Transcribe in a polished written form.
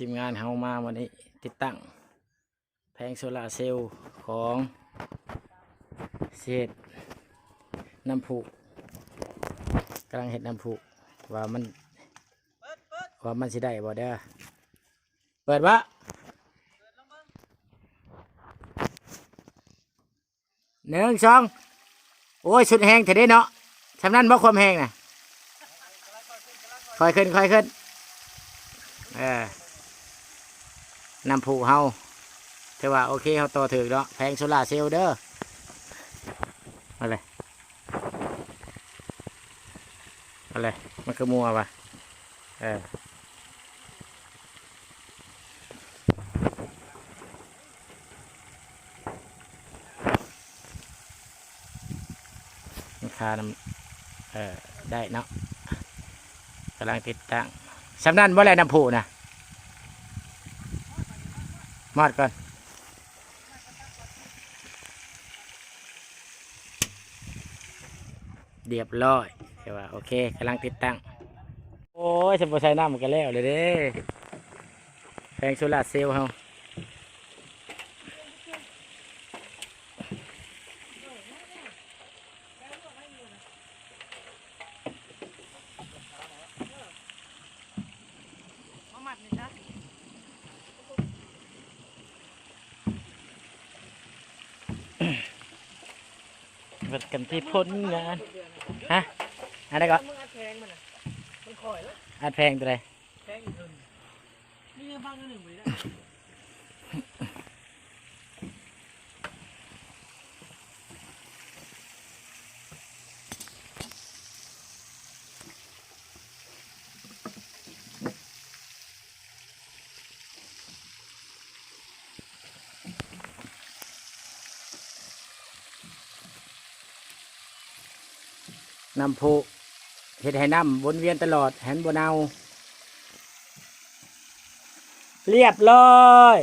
ทีมงานเฮามาวันนี้ติดตั้งแผงโซลาร์เซลล์ของเศษน้ำพุกำลังเห็ดน้ำพุว่ามันสิได้บ่เด้อเปิดวะหนึ่งสองโอ้ยสุดแห้งเถอะเด้เนาะชำนาญบ่ความแห้งน่ะค่อยขึ้นน้ำพุเฮาถือว่าโอเคเฮาต่อถึงเนาะแผงโซลาร์เซลล์เด้ออะไรมันคือมัวปะราคาได้เนาะกำลังติดตั้งสำนันว่าอะไรน้ำพุนะมอดก่อนเรียบร้อยใช่ว่าโอเคกำลังติดตั้งโอ้ยฉันบ่ใช้น้ำมันก็แล้วเลยเด้แผงโซลาร์เซลล์เฮาวัดกันที่พ้นงานฮะอะไรก็อัดแพงตัวไหนน้ำพุเห็ดให้น้ำวนเวียนตลอดแหนบนเอาเรียบร้อย